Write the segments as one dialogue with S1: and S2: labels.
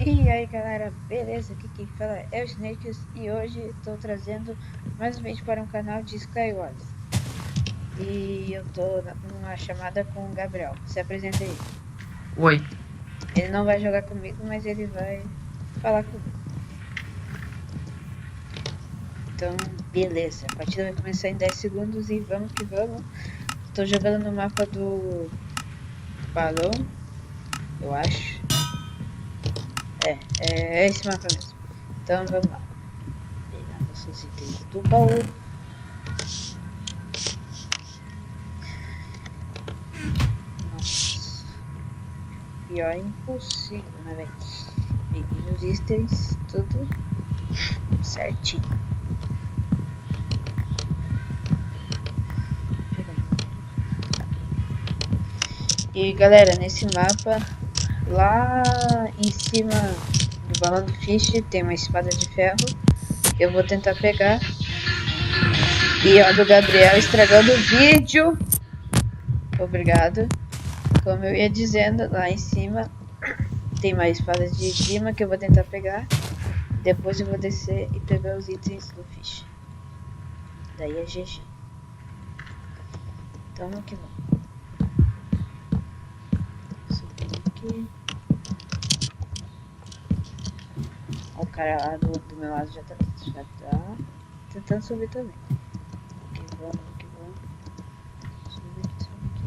S1: E aí galera, beleza? Aqui quem fala é o Snakes e hoje estou trazendo mais um vídeo para um canal de Skywars. E eu tô numa chamada com o Gabriel. Se apresenta aí.
S2: Oi.
S1: Ele não vai jogar comigo, mas ele vai falar comigo. Então, beleza. A partida vai começar em 10 segundos e vamos que vamos. Estou jogando no mapa do balão, eu acho. É esse mapa mesmo. Então vamos lá. Pegar nossos itens do baú. Nossa. Pior impossível, né, velho? Peguei os itens, tudo certinho. E galera, nesse mapa, lá em cima do balão do Fish tem uma espada de ferro. Eu vou tentar pegar. E olha o Gabriel estragando o vídeo. Obrigado. Como eu ia dizendo, lá em cima tem uma espada de esgrima que eu vou tentar pegar. Depois eu vou descer e pegar os itens do Fish. Daí é GG. Então vamos que vamos. Subir aqui. O cara lá do meu lado já tá tentando subir também. Que vamos, que vamos. Subir aqui, subir aqui.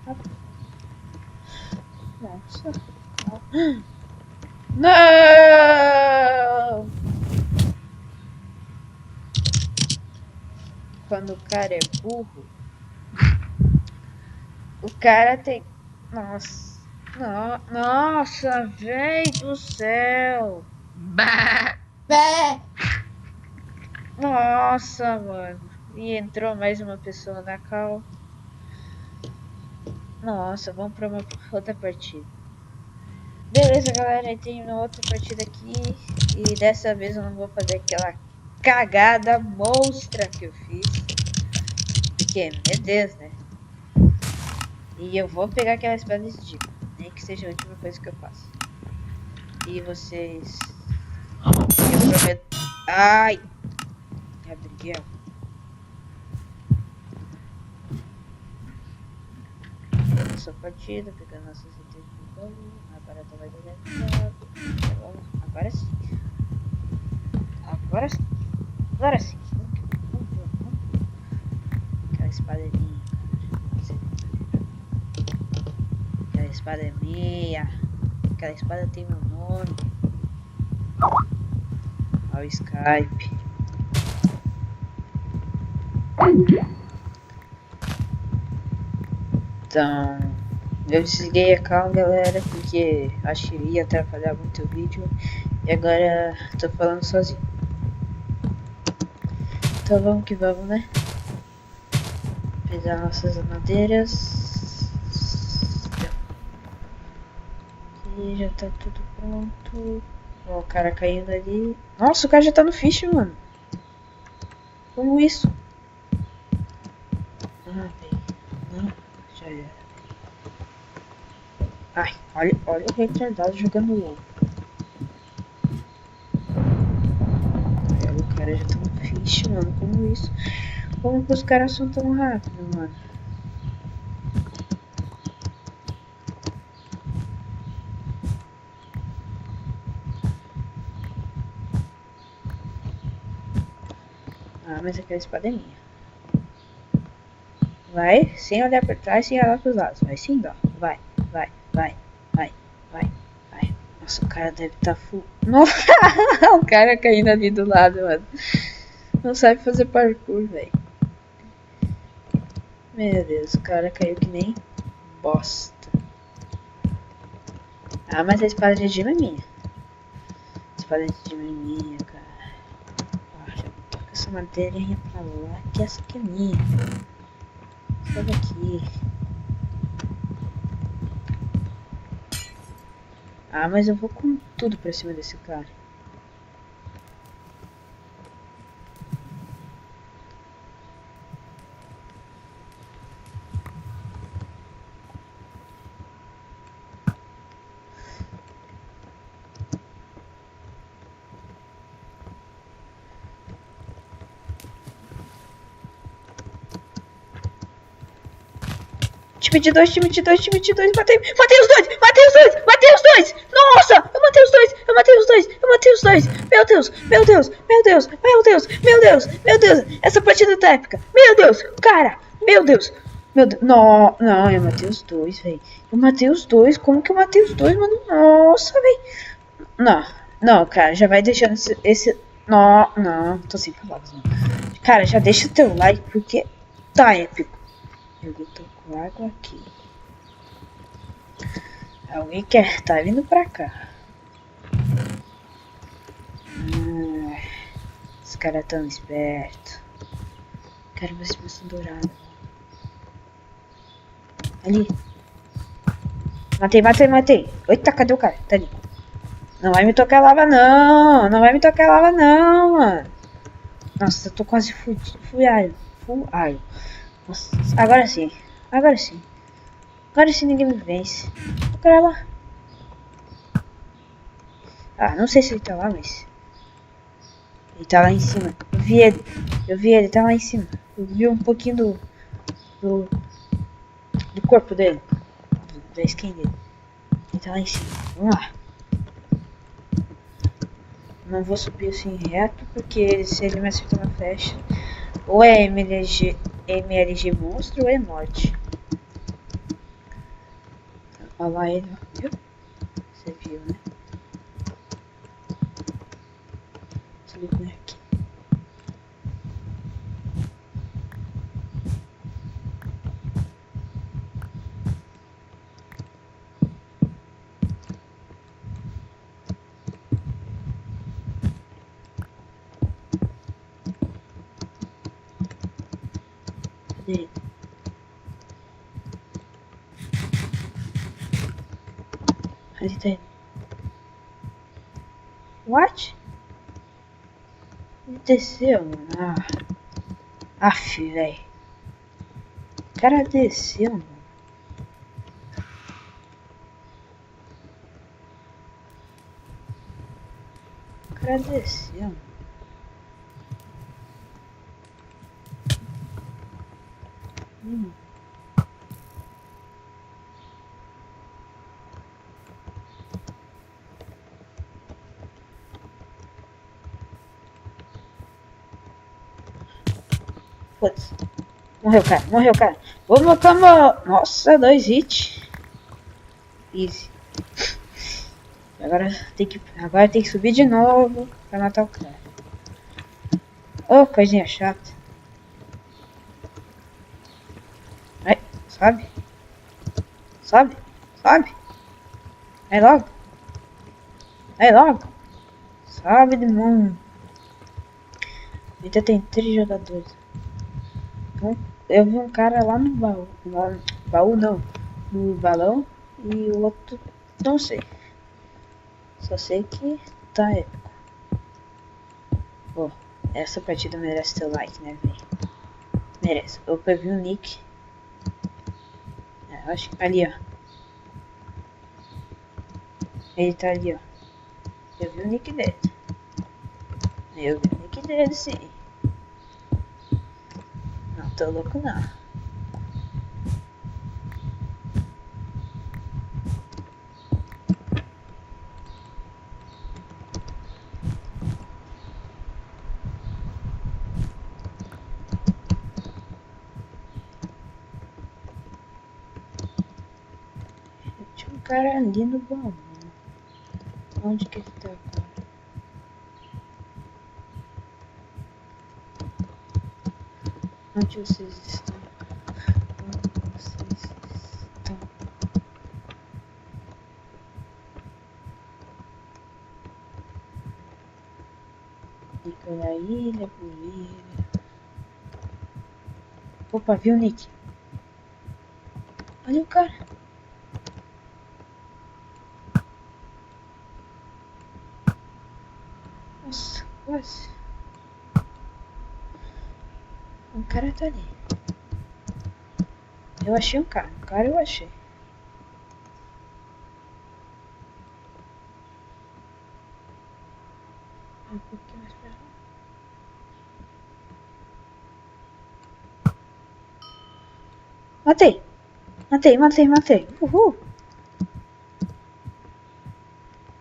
S1: Vai. Nossa. Não! Quando o cara é burro, o cara tem. Nossa. Nossa, véi do céu.
S2: Bah.
S1: Bé. Nossa, mano. E entrou mais uma pessoa na cal. Nossa, vamos pra uma outra partida. Beleza, galera, tem uma outra partida aqui. E dessa vez eu não vou fazer aquela cagada monstra que eu fiz. Porque, meu Deus, né? E eu vou pegar aquela espada de dica. Nem que seja a última coisa que eu faço. E vocês... Eu prometo... Ai! Gabriel. Essa partida, pegando nossos itens do baú. Agora tá vai direto. Agora sim. Agora sim. Aquela espada é minha, cara. Aquela espada é minha. Aquela espada tem meu nome. Olha o Skype. Então, eu desliguei a call, galera, porque acho que ia atrapalhar muito o vídeo. E agora tô falando sozinho. Então vamos que vamos, né? Pegar nossas madeiras. Aqui já tá tudo pronto. Ó, o cara caindo ali. Nossa, o cara já tá no fish, mano. Como isso? Ah, velho. Não, já era. Ai, olha o retardado jogando LOL. O cara já tá no fish, mano. Como isso? Como que os caras são tão rápidos, mano? Ah, mas aquela espada é minha. Vai, sem olhar pra trás, sem olhar pros lados. Vai sim, ó. Vai. Nossa, o cara deve estar full. Nossa, o cara caindo ali do lado, mano. Não sabe fazer parkour, velho. Meu Deus, o cara caiu que nem bosta. Ah, mas a espada de Dima é minha. A espada de Dima é minha, cara. Ah, já vou tocar essa madeirinha pra lá, que essa aqui é minha. Sai daqui. Ah, mas eu vou com tudo pra cima desse cara. time de dois, time de dois, time de dois. Matei os dois, matei os dois, matei os dois. Nossa, eu matei os dois, eu matei os dois, eu matei os dois. Meu Deus, meu Deus, meu Deus, meu Deus, meu Deus, meu Deus. Essa partida tá épica. Meu Deus, cara, meu Deus. Meu Deus, não, não, eu matei os dois, velho. Eu matei os dois, como que eu matei os dois, mano? Nossa, velho. Não, não, cara, já vai deixando esse... Não, não, tô sem palavras, não. Cara, já deixa o teu like, porque tá épico. Eu tô com água aqui. Alguém quer tá vindo pra cá. Os caras tão espertos. Quero ver se você dourado. Ali. Matei, matei, matei. Eita, cadê o cara? Tá ali. Não vai me tocar lava, não. Não vai me tocar lava, não, mano. Nossa, eu tô quase full iron. Nossa, agora sim. Agora sim. Agora sim ninguém me vence. O cara lá. Ah, não sei se ele tá lá, mas... Ele tá lá em cima. Eu vi ele. Eu vi ele, tá lá em cima. Eu vi um pouquinho do corpo dele. Da skin dele. Ele tá lá em cima. Vamos lá. Não vou subir assim reto, porque se ele me acertar uma flecha, ou é MLG monstro ou é morte. Olha lá ele, viu? Você viu, né? Deixa eu ver aqui. Cadê ele? Ali tá ele. What? Ele desceu, mano. Aff, velho. O cara desceu, mano. O cara desceu, mano. Putz. Morreu, cara. Morreu, cara. Vamos, vamos. Nossa, 2 hits. Easy. Agora tem que subir de novo pra matar o cara. Oh, coisinha chata. Vai, sobe. Sobe. Sobe. Vai logo. Vai logo. Sobe de mundo. Ainda tem 3 jogadores. Eu vi um cara lá no baú. Baú não. No balão. E o outro não sei. Só sei que tá épico. Pô, essa partida merece teu like, né, velho? Merece. Eu peguei o nick. É, acho que ali, ó. Ele tá ali, ó. Eu vi o nick dele. Eu vi o nick dele, sim. Não tô louco, não. Tinha um cara ali no baú. Onde que ele tá agora? Onde vocês estão? Onde vocês estão? Fica na ilha, poeira. Opa, viu o Nick? Olha o cara. Nossa, quase. Um cara tá ali. Eu achei um cara. Um cara eu achei. Um pouquinho mais pra lá. Matei. Matei. Uhul.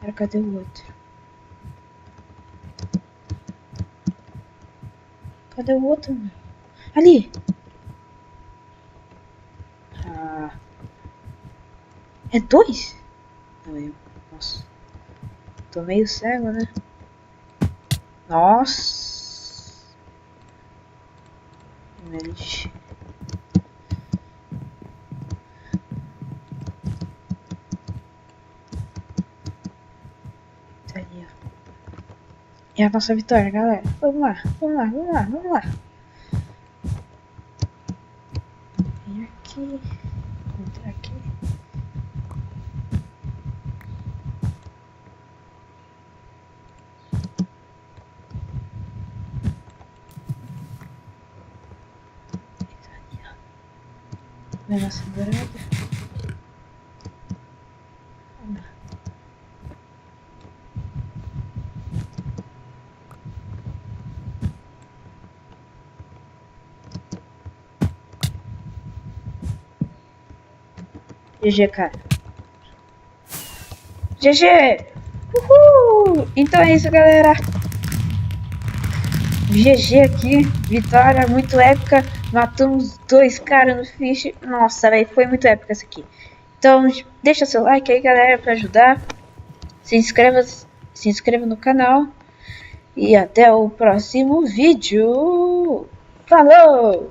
S1: Era, cadê o outro? Cadê o outro, meu? Ali! Ah. É 2? Não, eu. Nossa. Tô meio cego, né? Nossa. Eles... Tá ali, ó. É a nossa vitória, galera. Vamos lá. Vem aqui. Entrar aqui. Tá ali, ó. Negócio dourado. Vamos lá. GG, cara. GG! Uhul! Então é isso, galera. GG aqui. Vitória muito épica. Matamos 2 caras no fish. Nossa, velho, foi muito épica essa aqui. Então, deixa seu like aí, galera, pra ajudar. Se inscreva no canal. E até o próximo vídeo. Falou!